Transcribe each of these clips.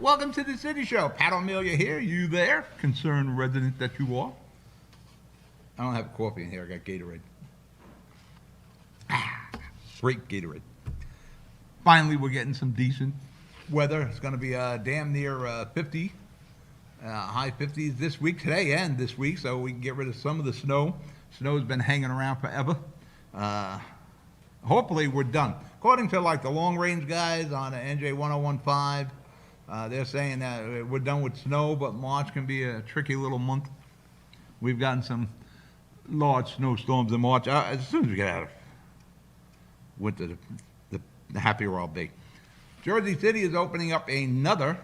Welcome to the City Show. Pat O'Melia here. You there? Concerned resident that you are. I don't have coffee in here. I got Gatorade. Great Gatorade. Finally, we're getting some decent weather. It's going to be damn near 50, high 50s this week, today and this week, so we can get rid of some of the snow. Snow's been hanging around forever. Hopefully, we're done. According to like the long-range guys on NJ 1015, they're saying that we're done with snow, but March can be a tricky little month. We've gotten some large snowstorms in March. As soon as we get out of winter, the happier I'll be. Jersey City is opening up another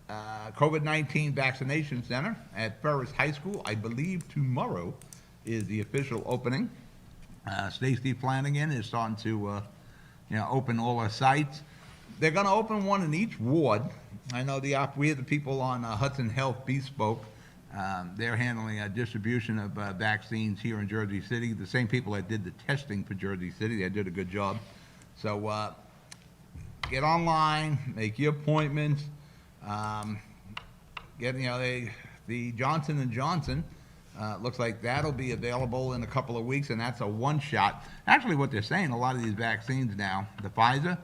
COVID-19 vaccination center at Ferris High School. I believe tomorrow is the official opening. Stacy Flanagan is starting to open all our sites. They're going to open one in each ward. I know we have the people on Hudson Health Bespoke. They're handling a distribution of vaccines here in Jersey City. The same people that did the testing for Jersey City. They did a good job. So get online, make your appointments. The Johnson & Johnson looks like that'll be available in a couple of weeks, and that's a one-shot. Actually, what they're saying, a lot of these vaccines now, the Pfizer,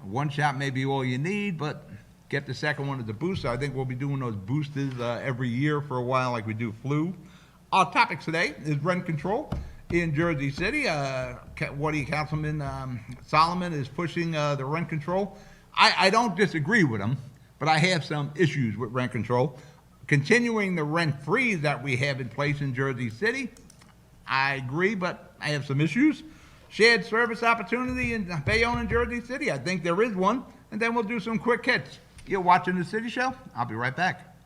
one shot may be all you need, but get the second one as a booster. I think we'll be doing those boosters every year for a while like we do flu. Our topic today is rent control in Jersey City. Councilman Solomon is pushing the rent control. I don't disagree with him, but I have some issues with rent control. Continuing the rent freeze that we have in place in Jersey City, I agree, but I have some issues. Shared service opportunity in Bayonne and Jersey City, I think there is one, and then we'll do some quick hits. You're watching The City Show. I'll be right back.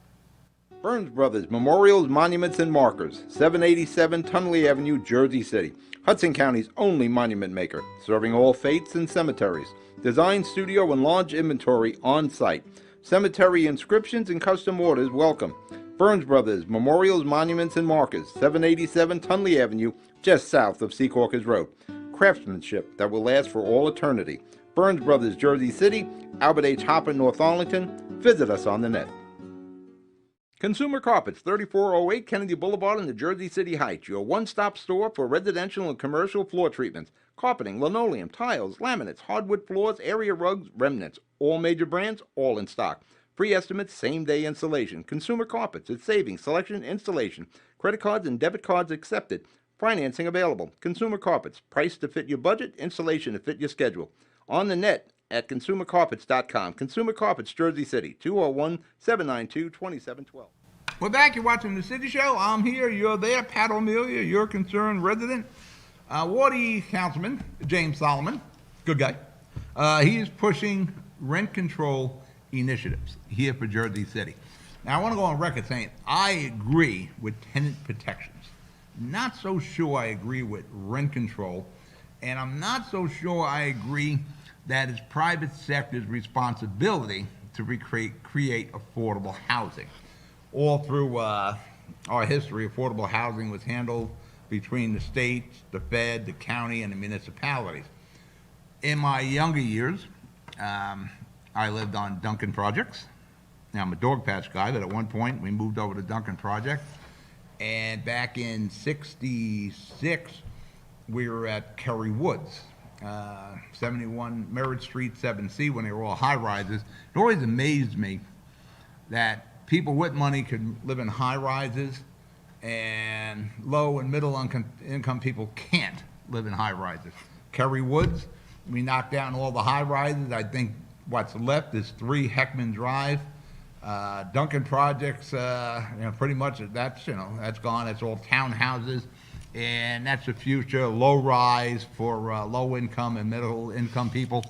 Burns Brothers Memorials, Monuments, and Markers, 787 Tunley Avenue, Jersey City. Hudson County's only monument maker, serving all faiths and cemeteries. Design studio and large inventory on site. Cemetery inscriptions and custom orders welcome. Burns Brothers Memorials, Monuments, and Markers, 787 Tunley Avenue, just south of Secaucus Road. Craftsmanship that will last for all eternity. Burns Brothers, Jersey City, Albert H. Hopper, North Arlington. Visit us on the net. Consumer Carpets, 3408 Kennedy Boulevard in the Jersey City Heights, your one-stop store for residential and commercial floor treatments, carpeting, linoleum, tiles, laminates, hardwood floors, area rugs, remnants, all major brands, all in stock. Free estimates, same-day installation. Consumer Carpets, it's savings, selection, installation. Credit cards and debit cards accepted. Financing available. Consumer Carpets, price to fit your budget, installation to fit your schedule. On the net at consumercarpets.com. Consumer Carpets, Jersey City, 201-792-2712. We're back. You're watching The City Show. I'm here. You're there. Pat O'Melia, your concerned resident. Wardy Councilman James Solomon, good guy. He is pushing rent control initiatives here for Jersey City. Now, I want to go on record saying I agree with tenant protections. Not so sure I agree with rent control, and I'm not so sure I agree that it's private sector's responsibility to create affordable housing. All through our history, affordable housing was handled between the state, the Fed, the county, and the municipalities. In my younger years, I lived on Duncan projects. Now, I'm a dog patch guy, but at one point we moved over to Duncan project. And back in '66, we were at Kerry Woods, 71 Merritt Street, 7C, when they were all high-rises. It always amazed me that people with money could live in high-rises and low and middle income people can't live in high-rises. Kerry Woods, we knocked down all the high-rises. I think what's left is 3 Heckman Drive. Duncan projects, pretty much that's gone. It's all townhouses, and that's the future. Low rise for low income and middle income people.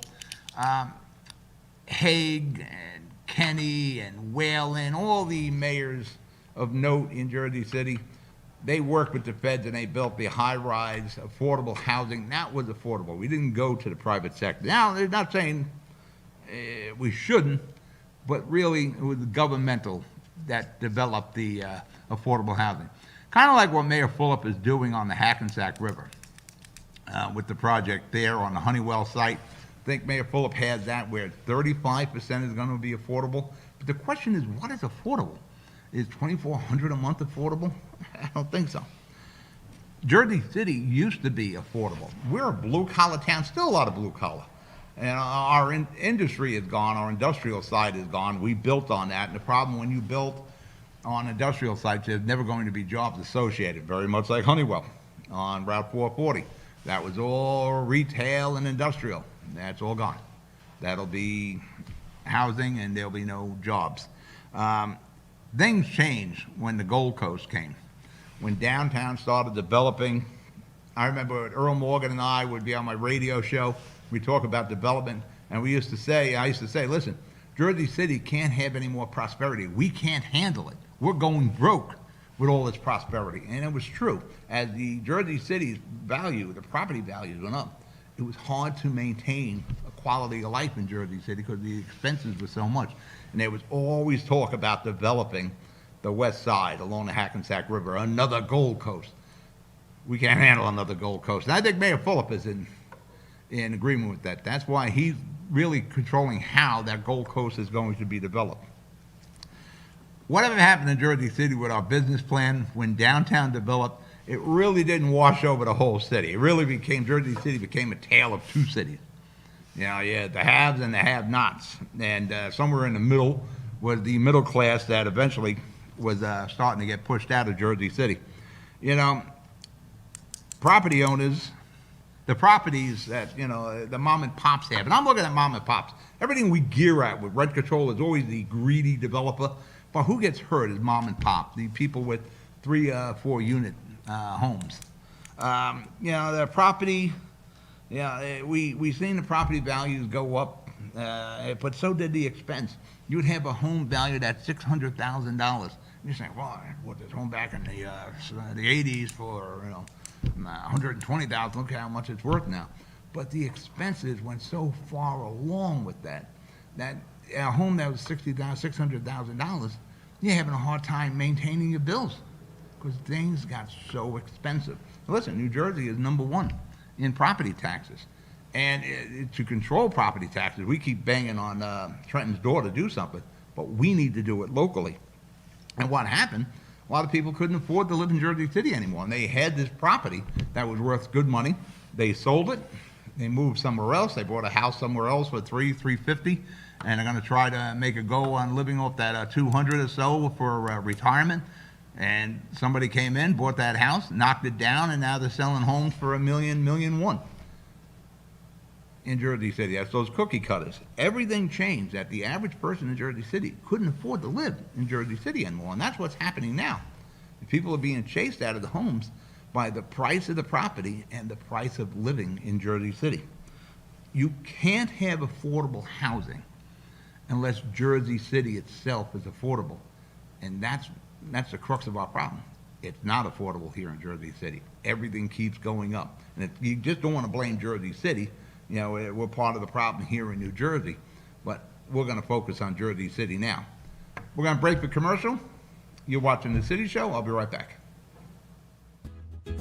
Haig and Kenny and Whalen, all the mayors of note in Jersey City, they worked with the feds and they built the high-rise affordable housing. That was affordable. We didn't go to the private sector. Now, they're not saying we shouldn't, but really it was governmental that developed the affordable housing. Kind of like what Mayor Fulop is doing on the Hackensack River with the project there on the Honeywell site. I think Mayor Fulop has that where 35% is going to be affordable. But the question is, what is affordable? Is $2,400 a month affordable? I don't think so. Jersey City used to be affordable. We're a blue-collar town, still a lot of blue-collar. And our industry is gone, our industrial side is gone. We built on that, and the problem when you built on industrial sites, there's never going to be jobs associated, very much like Honeywell on Route 440. That was all retail and industrial. That's all gone. That'll be housing, and there'll be no jobs. Things changed when the Gold Coast came. When downtown started developing, I remember Earl Morgan and I would be on my radio show. We'd talk about development, and I used to say, listen, Jersey City can't have any more prosperity. We can't handle it. We're going broke with all this prosperity. And it was true. As the Jersey City's value, the property values went up, it was hard to maintain a quality of life in Jersey City because the expenses were so much. And there was always talk about developing the west side along the Hackensack River, another Gold Coast. We can't handle another Gold Coast. And I think Mayor Phillip is in agreement with that. That's why he's really controlling how that Gold Coast is going to be developed. Whatever happened in Jersey City with our business plan when downtown developed, it really didn't wash over the whole city. It really Jersey City became a tale of two cities. You know, you had the haves and the have-nots. And somewhere in the middle was the middle class that eventually was starting to get pushed out of Jersey City. You know, property owners, the properties that, you know, the mom and pops have, and I'm looking at mom and pops. Everything we gear at with rent control is always the greedy developer. But who gets hurt is mom and pop, the people with 3, 4 unit homes. You know, the property, we've seen the property values go up, but so did the expense. You would have a home valued at $600,000. You're saying, well, I bought this home back in the 80s for, you know, $120,000. Look how much it's worth now. But the expenses went so far along with that a home that was $600,000, you're having a hard time maintaining your bills because things got so expensive. Listen, New Jersey is #1 in property taxes. And to control property taxes, we keep banging on Trenton's door to do something, but we need to do it locally. And what happened, a lot of people couldn't afford to live in Jersey City anymore. And they had this property that was worth good money. They sold it. They moved somewhere else. They bought a house somewhere else for $350, and they're going to try to make a go on living off that $200 or so for retirement. And somebody came in, bought that house, knocked it down, and now they're selling homes for $1 million, $1.1 million in Jersey City. That's those cookie cutters. Everything changed that the average person in Jersey City couldn't afford to live in Jersey City anymore, and that's what's happening now. People are being chased out of the homes by the price of the property and the price of living in Jersey City. You can't have affordable housing unless Jersey City itself is affordable, and that's the crux of our problem. It's not affordable here in Jersey City. Everything keeps going up, and you just don't want to blame Jersey City. You know, we're part of the problem here in New Jersey, but we're going to focus on Jersey City now. We're going to break for commercial. You're watching The City Show. I'll be right back.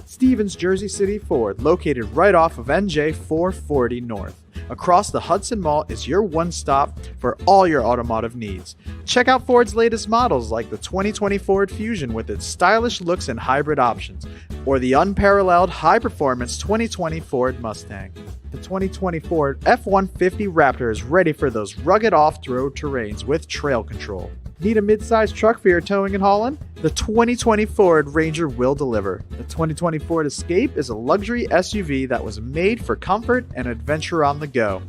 Stevens Jersey City Ford, located right off of NJ 440 North. Across the Hudson Mall is your one-stop for all your automotive needs. Check out Ford's latest models like the 2020 Ford Fusion with its stylish looks and hybrid options, or the unparalleled high-performance 2020 Ford Mustang. The 2020 Ford F-150 Raptor is ready for those rugged off-road terrains with trail control. Need a mid-sized truck for your towing and hauling? The 2020 Ford Ranger will deliver. The 2020 Ford Escape is a luxury SUV that was made for comfort and adventure on the go.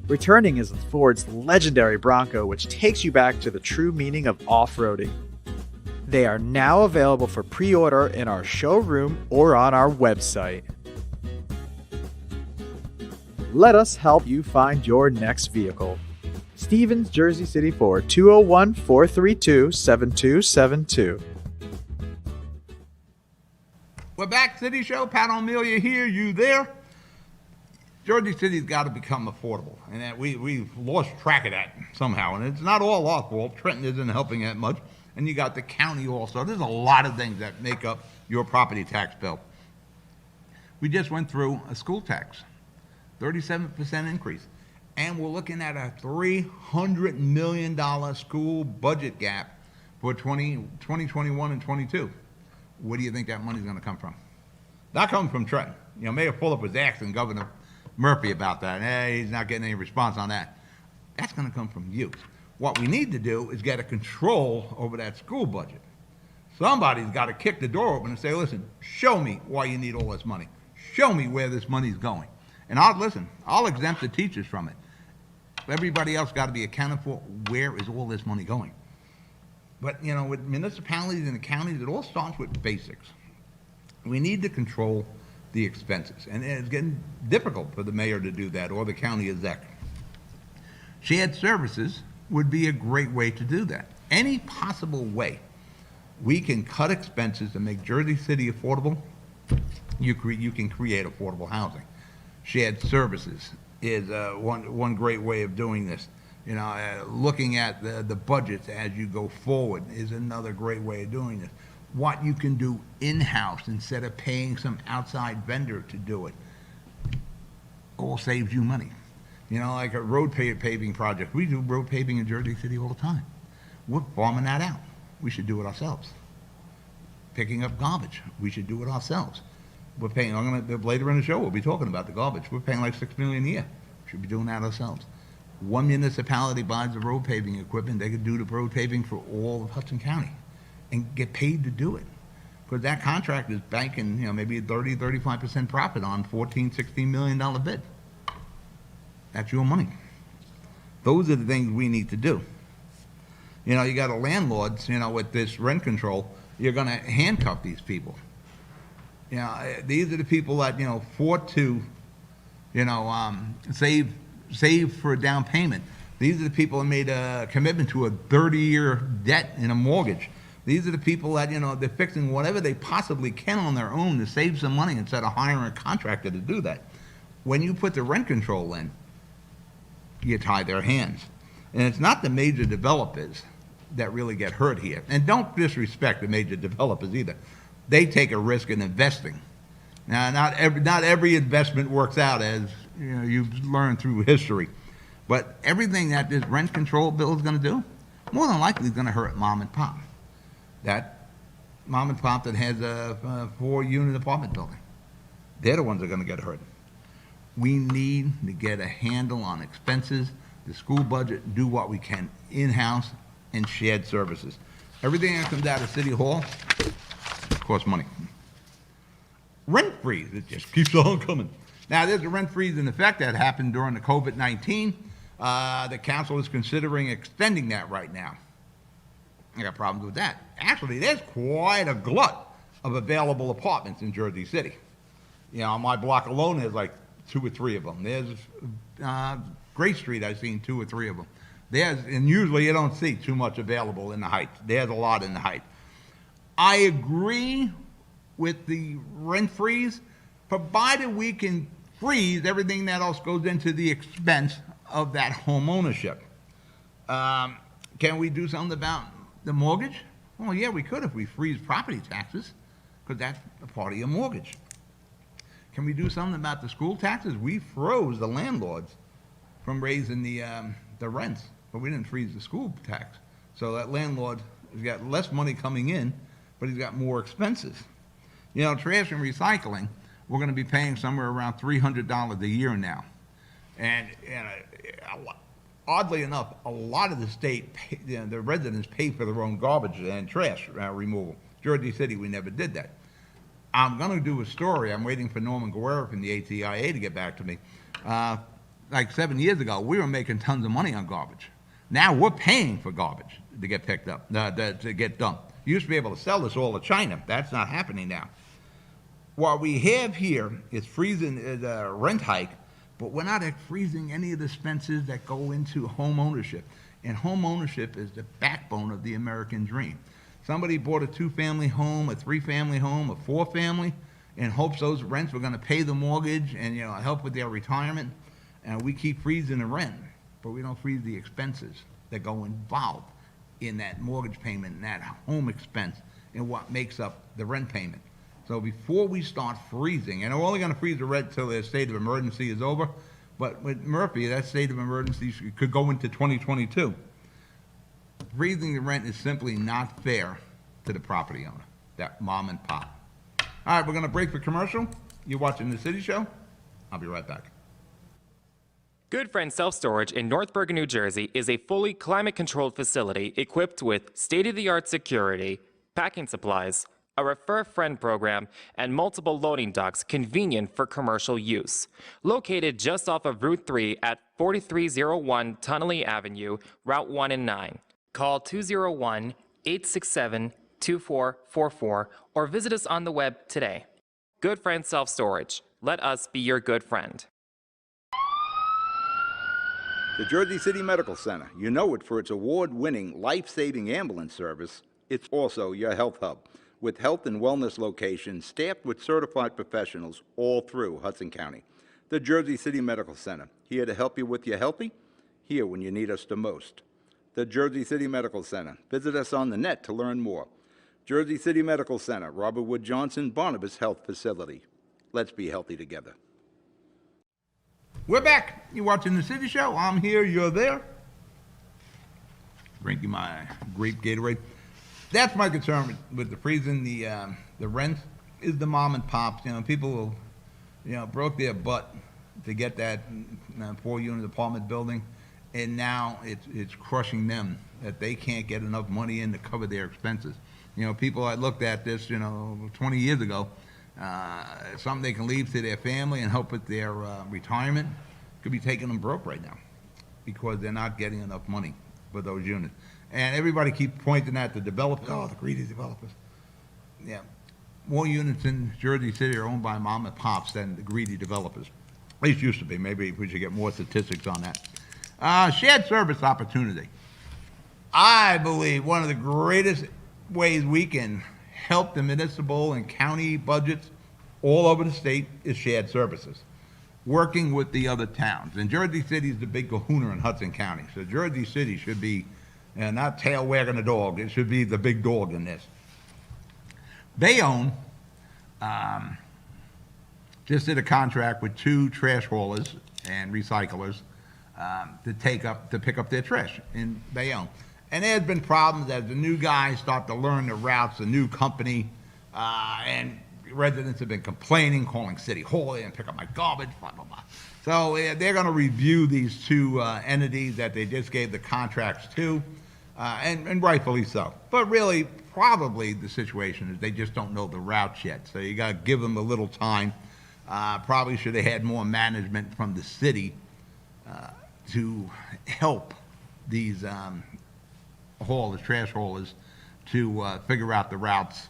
Returning is Ford's legendary Bronco, which takes you back to the true meaning of off-roading. They are now available for pre-order in our showroom or on our website. Let us help you find your next vehicle. Stevens Jersey City Ford, 201-432-7272. We're back, City Show. Pat O'Melia here, you there? Jersey City's got to become affordable, and that we've lost track of that somehow. And it's not all our fault. Trenton isn't helping that much, and you got the county also. There's a lot of things that make up your property tax bill. We just went through a school tax, 37% increase. and we're looking at a $300 million school budget gap for 2021 and 22. Where do you think that money's going to come from? Not coming from Trenton. You know, Mayor Fulop was asking Governor Murphy about that. He's not getting any response on that. That's going to come from you. What we need to do is get a control over that school budget. Somebody's got to kick the door open and say, listen, show me why you need all this money. Show me where this money's going. And I'll exempt the teachers from it. Everybody else got to be accounted for. Where is all this money going? But, you know, with municipalities and the counties, it all starts with basics. We need to control the expenses. And it's getting difficult for the mayor to do that, or the county exec. Shared services would be a great way to do that. Any possible way we can cut expenses to make Jersey City affordable, you can create affordable housing. Shared services is one great way of doing this. You know, looking at the budgets as you go forward is another great way of doing this. What you can do in-house instead of paying some outside vendor to do it all saves you money. You know, like a road paving project. We do road paving in Jersey City all the time. We're farming that out. We should do it ourselves. Picking up garbage. We should do it ourselves. We're paying, later in the show, we'll be talking about the garbage. We're paying like $6 million a year. We should be doing that ourselves. One municipality buys the road paving equipment, they could do the road paving for all of Hudson County and get paid to do it. Because that contract is banking, you know, maybe a 35% profit on $16 million bid. That's your money. Those are the things we need to do. You know, you got a landlords, you know, with this rent control, you're going to handcuff these people. You know, these are the people that, you know, fought to, you know, save for a down payment. These are the people that made a commitment to a 30-year debt in a mortgage. These are the people that, you know, they're fixing whatever they possibly can on their own to save some money instead of hiring a contractor to do that. When you put the rent control in, you tie their hands. And it's not the major developers that really get hurt here. And don't disrespect the major developers either. They take a risk in investing. Now, not every investment works out, as you know, you've learned through history. But everything that this rent control bill is going to do, more than likely is going to hurt mom and pop. That mom and pop that has a 4-unit apartment building. They're the ones that are going to get hurt. We need to get a handle on expenses, the school budget, do what we can in-house, and shared services. Everything that comes out of City Hall costs money. Rent freeze, it just keeps on coming. Now, there's a rent freeze in effect that happened during the COVID-19. The council is considering extending that right now. I got problems with that. Actually, there's quite a glut of available apartments in Jersey City. You know, on my block alone, there's like 2 or 3 of them. There's Gray Street, I've seen 2 or 3 of them. And usually you don't see too much available in the Heights. There's a lot in the Heights. I agree with the rent freeze, provided we can freeze everything that else goes into the expense of that home ownership. Can we do something about the mortgage? Well, yeah, we could if we freeze property taxes, because that's a part of your mortgage. Can we do something about the school taxes? We froze the landlords from raising the rents, but we didn't freeze the school tax. So that landlord has got less money coming in, but he's got more expenses. You know, trash and recycling, we're going to be paying somewhere around $300 a year now. And oddly enough, a lot of the state, the residents pay for their own garbage and trash removal. Jersey City, we never did that. I'm going to do a story. I'm waiting for Norman Guerrero from the ATIA to get back to me. Like 7 years ago, we were making tons of money on garbage. Now we're paying for garbage to get picked up, to get dumped. You used to be able to sell this all to China. That's not happening now. What we have here is freezing the rent hike, but we're not freezing any of the expenses that go into home ownership. And home ownership is the backbone of the American dream. Somebody bought a 2-family home, a 3-family home, a 4-family, in hopes those rents were going to pay the mortgage and, you know, help with their retirement. And we keep freezing the rent, but we don't freeze the expenses that go involved in that mortgage payment and that home expense and what makes up the rent payment. So before we start freezing, and we're only going to freeze the rent until the state of emergency is over, But with Murphy, that state of emergency could go into 2022. Freezing the rent is simply not fair to the property owner, that mom and pop. All right, we're going to break for commercial. You're watching The City Show. I'll be right back. Good Friend Self Storage in Northburg, New Jersey is a fully climate-controlled facility equipped with state-of-the-art security, packing supplies, a Refer Friend program, and multiple loading docks convenient for commercial use. Located just off of Route 3 at 4301 Tunnelly Avenue, Route 1 and 9. Call 201-867-2444 or visit us on the web today. Good Friend Self Storage. Let us be your good friend. The Jersey City Medical Center. You know it for its award-winning, life-saving ambulance service. It's also your health hub, with health and wellness locations staffed with certified professionals all through Hudson County. The Jersey City Medical Center, here to help you with your healthy, here when you need us the most. The Jersey City Medical Center. Visit us on the net to learn more. Jersey City Medical Center, Robert Wood Johnson, Barnabas Health Facility. Let's be healthy together. We're back. You're watching The City Show. I'm here. You're there. Drinking my grape Gatorade. That's my concern with the freezing the rent is the mom and pops. You know, people, broke their butt to get that 4-unit apartment building, and now it's crushing them that they can't get enough money in to cover their expenses. You know, people I looked at this, 20 years ago. Something they can leave to their family and help with their retirement could be taking them broke right now because they're not getting enough money for those units. And everybody keeps pointing at the developers. Oh, the greedy developers. Yeah. More units in Jersey City are owned by mom and pops than the greedy developers. At least used to be. Maybe we should get more statistics on that. Shared service opportunity. I believe one of the greatest ways we can help the municipal and county budgets all over the state is shared services, working with the other towns. And Jersey City is the big kahuna in Hudson County. So Jersey City should be not tail wagging the dog. It should be the big dog in this. Bayonne just did a contract with 2 trash haulers and recyclers to pick up their trash in Bayonne. And there's been problems as the new guys start to learn the routes, the new company, and residents have been complaining, calling City Hall and pick up my garbage, blah, blah, blah. So they're going to review these 2 entities that they just gave the contracts to, and rightfully so. But really, probably the situation is they just don't know the routes yet. So you got to give them a little time. Probably should have had more management from the city to help these trash haulers to figure out the routes.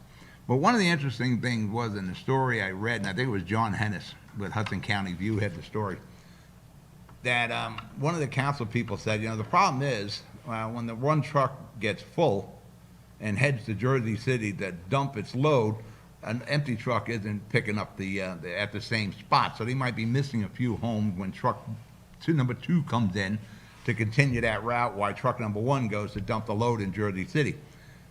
But one of the interesting things was in the story I read, and I think it was John Hennis with Hudson County View had the story, that one of the council people said, the problem is when the one truck gets full and heads to Jersey City to dump its load, an empty truck isn't picking up at the same spot. So they might be missing a few homes when truck number 2 comes in to continue that route while truck number 1 goes to dump the load in Jersey City.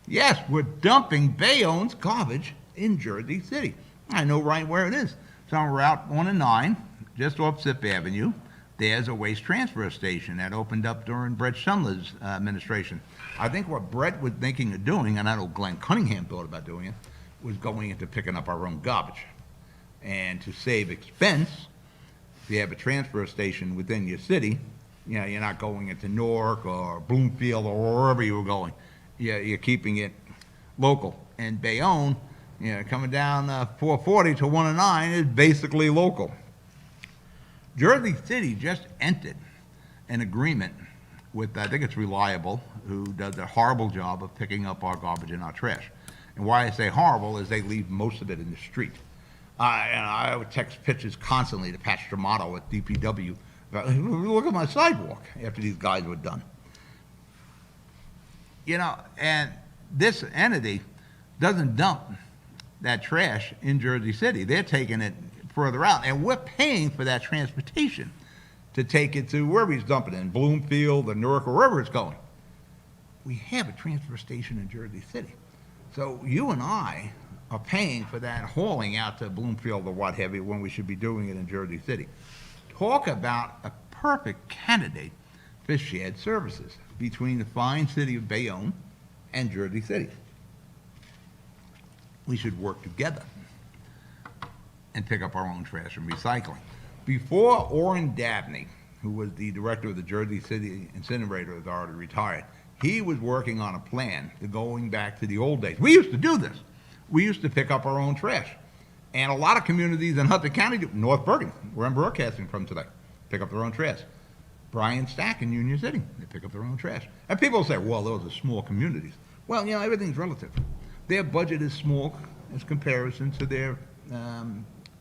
Yes, we're dumping Bayonne's garbage in Jersey City. I know right where it is. It's on Route 1 and 9, just off Zip Avenue. There's a waste transfer station that opened up during Brett Schindler's administration. I think what Brett was thinking of doing, and I know Glenn Cunningham thought about doing it, was going into picking up our own garbage. And to save expense, if you have a transfer station within your city, you're not going into Newark or Bloomfield or wherever you were going. You're keeping it local. And Bayonne, coming down 440 to 109 is basically local. Jersey City just entered an agreement with, I think it's Reliable, who does a horrible job of picking up our garbage and our trash. And why I say horrible is they leave most of it in the street. I would text pictures constantly to Pat Stramato at DPW. Look at my sidewalk after these guys were done. And this entity doesn't dump that trash in Jersey City. They're taking it further out, and we're paying for that transportation to take it to wherever he's dumping it, in Bloomfield or Newark or wherever it's going. We have a transfer station in Jersey City. So you and I are paying for that hauling out to Bloomfield or what have you when we should be doing it in Jersey City. Talk about a perfect candidate for shared services between the fine city of Bayonne and Jersey City. We should work together and pick up our own trash and recycling. Before Orrin Dabney, who was the director of the Jersey City Incinerator Authority, retired, he was working on a plan to going back to the old days. We used to do this. We used to pick up our own trash. And a lot of communities in Hudson County do. North Bergen, where I'm broadcasting from today, pick up their own trash. Bryan Stack in Union City, they pick up their own trash. And people say, well, those are small communities. Well, you know, everything's relative. Their budget is small as comparison to their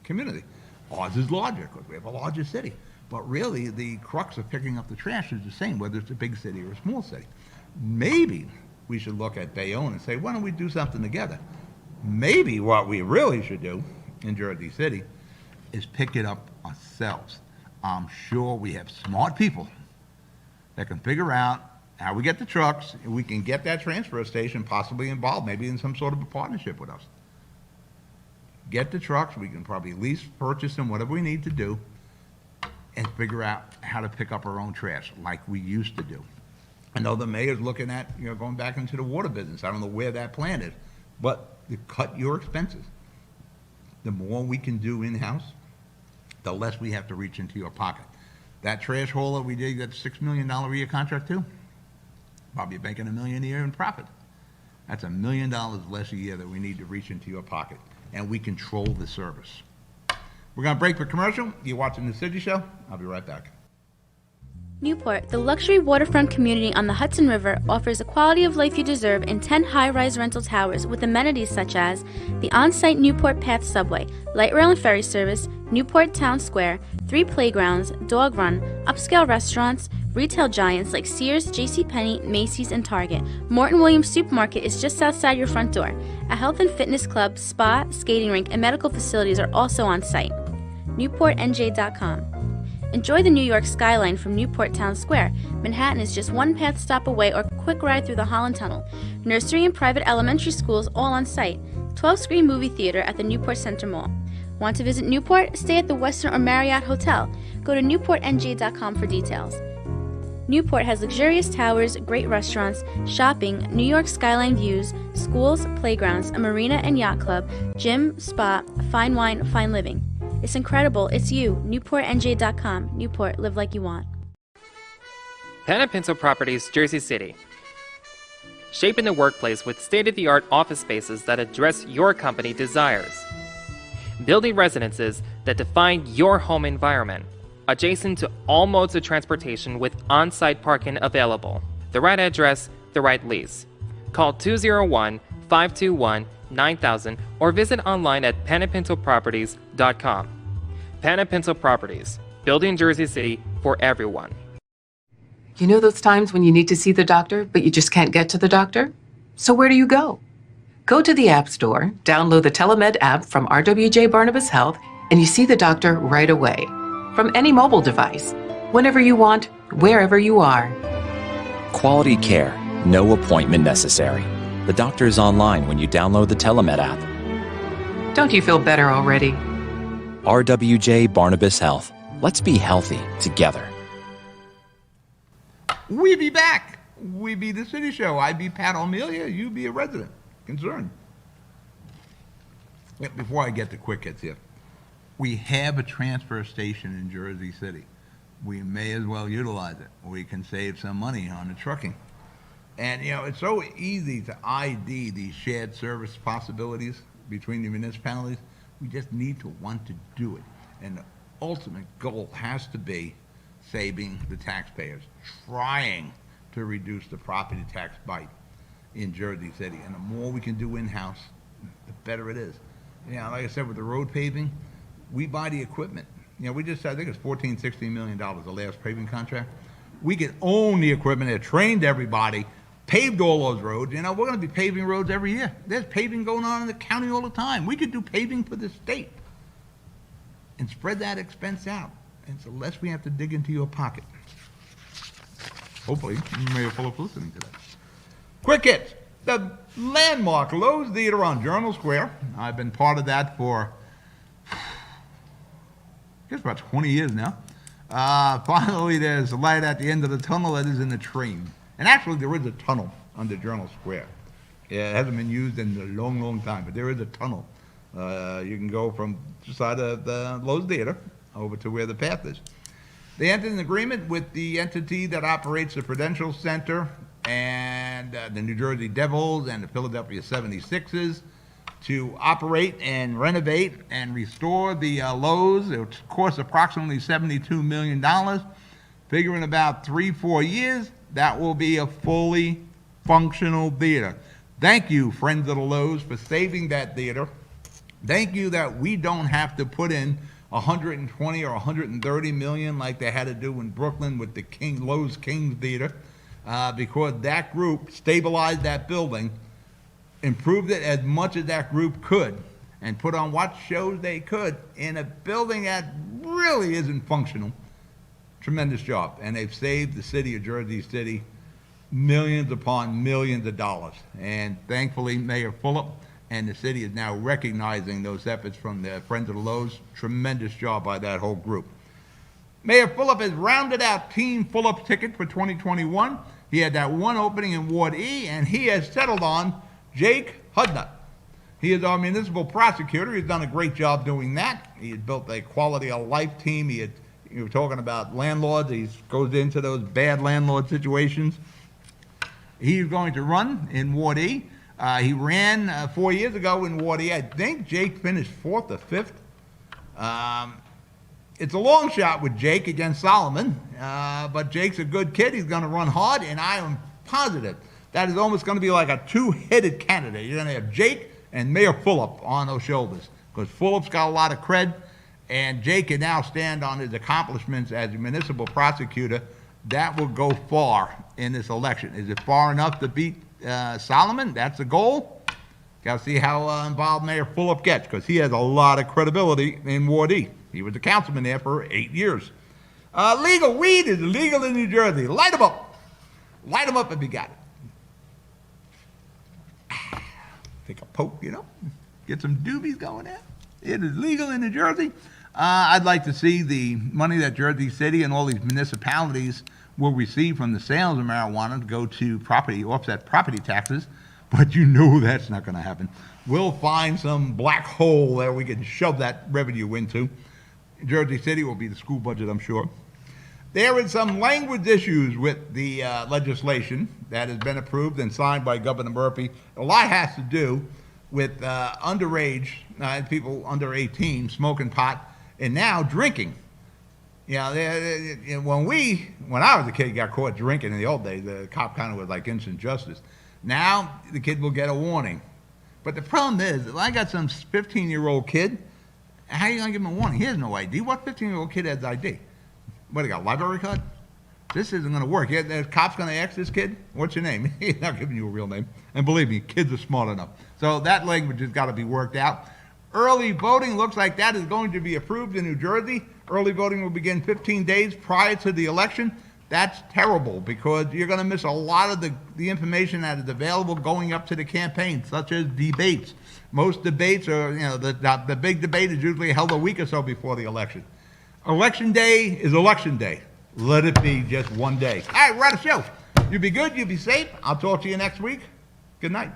community. Ours is larger because we have a larger city. But really, the crux of picking up the trash is the same, whether it's a big city or a small city. Maybe we should look at Bayonne and say, why don't we do something together? Maybe what we really should do in Jersey City is pick it up ourselves. I'm sure we have smart people that can figure out how we get the trucks, and we can get that transfer station possibly involved, maybe in some sort of a partnership with us. Get the trucks, we can probably lease, purchase them, whatever we need to do, and figure out how to pick up our own trash like we used to do. I know the mayor's looking at, you know, going back into the water business. I don't know where that plan is, but to cut your expenses. The more we can do in-house, the less we have to reach into your pocket. That trash hauler we did that $6 million a year contract to, probably making $1 million a year in profit. That's $1 million less a year that we need to reach into your pocket, and we control the service. We're going to break for commercial. You're watching The City Show. I'll be right back. Newport, the luxury waterfront community on the Hudson River, offers the quality of life you deserve in 10 high-rise rental towers with amenities such as the on-site Newport Path subway, light rail and ferry service, Newport Town Square, 3 playgrounds, dog run, upscale restaurants, retail giants like Sears, JCPenney, Macy's, and Target. Morton Williams Supermarket is just outside your front door. A health and fitness club, spa, skating rink, and medical facilities are also on site. NewportNJ.com. Enjoy the New York skyline from Newport Town Square. Manhattan is just one path stop away or quick ride through the Holland Tunnel. Nursery and private elementary schools all on site. 12-screen movie theater at the Newport Center Mall. Want to visit Newport? Stay at the Westin or Marriott Hotel. Go to NewportNJ.com for details. Newport has luxurious towers, great restaurants, shopping, New York skyline views, schools, playgrounds, a marina and yacht club, gym, spa, fine wine, fine living. It's incredible. It's you. NewportNJ.com. Newport. Live like you want. Pinto Properties, Jersey City. Shaping the workplace with state-of-the-art office spaces that address your company desires. Building residences that define your home environment. Adjacent to all modes of transportation with on-site parking available. The right address, the right lease. Call 201-521-9000 or visit online at panapintoproperties.com. Panapinto Properties, building Jersey City for everyone. You know those times when you need to see the doctor, but you just can't get to the doctor? So where do you go? Go to the App Store, download the Telemed app from RWJ Barnabas Health, and you see the doctor right away. From any mobile device, whenever you want, wherever you are. Quality care, no appointment necessary. The doctor is online when you download the Telemed app. Don't you feel better already? RWJ Barnabas Health. Let's be healthy together. We be back. We be The City Show. I be Pat O'Melia. You be a resident. Concerned. Before I get to quick hits here, we have a transfer station in Jersey City. We may as well utilize it. We can save some money on the trucking. And, you know, it's so easy to ID these shared service possibilities between the municipalities. We just need to want to do it. And the ultimate goal has to be saving the taxpayers, trying to reduce the property tax bite in Jersey City. And the more we can do in-house, the better it is. You know, like I said, with the road paving, we buy the equipment. You know, we just, I think it's $14-16 million, the last paving contract. We could own the equipment that trained everybody, paved all those roads. You know, we're going to be paving roads every year. There's paving going on in the county all the time. We could do paving for the state and spread that expense out. And so less we have to dig into your pocket. Hopefully, you may have full of listening to that. Quick hits. The landmark Lowe's Theater on Journal Square. I've been part of that for, I guess, about 20 years now. Finally, there's a light at the end of the tunnel that is in the train. And actually, there is a tunnel under Journal Square. Yeah, it hasn't been used in a long, long time, but there is a tunnel. You can go from the side of the Lowe's Theater over to where the path is. They entered an agreement with the entity that operates the Prudential Center and the New Jersey Devils and the Philadelphia 76ers to operate and renovate and restore the Lowe's. It costs approximately $72 million. Figuring about 3-4 years, that will be a fully functional theater. Thank you, friends of the Lowe's, for saving that theater. Thank you that we don't have to put in 120 or 130 million like they had to do in Brooklyn with the Lowe's Kings Theater, because that group stabilized that building, improved it as much as that group could, and put on what shows they could in a building that really isn't functional. Tremendous job. And they've saved the city of Jersey City millions upon millions of dollars. And thankfully, Mayor Fulop and the city is now recognizing those efforts from the Friends of the Lowe's. Tremendous job by that whole group. Mayor Fulop has rounded out Team Fulop's ticket for 2021. He had that one opening in Ward E, and he has settled on Jake Hudson. He is our municipal prosecutor. He's done a great job doing that. He has built a quality of life team. You were talking about landlords. He goes into those bad landlord situations. He's going to run in Ward E. He ran 4 years ago in Ward E. I think Jake finished 4th or 5th. It's a long shot with Jake against Solomon, but Jake's a good kid. He's going to run hard, and I am positive that is almost going to be like a two-headed candidate. You're going to have Jake and Mayor Fulop on those shoulders, because Fulop's got a lot of cred, and Jake can now stand on his accomplishments as a municipal prosecutor. That will go far in this election. Is it far enough to beat Solomon? That's the goal. Got to see how involved Mayor Fulop gets, because he has a lot of credibility in Ward E. He was a councilman there for 8 years. Legal weed is legal in New Jersey. Light them up. Light them up if you got it. Take a poke, get some doobies going there. It is legal in New Jersey. I'd like to see the money that Jersey City and all these municipalities will receive from the sales of marijuana to go to offset property taxes, but that's not going to happen. We'll find some black hole that we can shove that revenue into. Jersey City will be the school budget, I'm sure. There is some language issues with the legislation that has been approved and signed by Governor Murphy. A lot has to do with underage, people under 18 smoking pot and now drinking. When I was a kid, got caught drinking in the old days, the cop kind of was like instant justice. Now the kid will get a warning. But the problem is, if I got some 15-year-old kid, how are you going to give him a warning? He has no ID. What 15-year-old kid has ID? What, he got a library card? This isn't going to work. The cop's going to ask this kid, what's your name? He's not giving you a real name. And believe me, kids are smart enough. So that language has got to be worked out. Early voting looks like that is going to be approved in New Jersey. Early voting will begin 15 days prior to the election. That's terrible, because you're going to miss a lot of the information that is available going up to the campaign, such as debates. Most debates are, the big debate is usually held a week or so before the election. Election day is election day. Let it be just one day. All right, we're out of show. You be good, you be safe. I'll talk to you next week. Good night.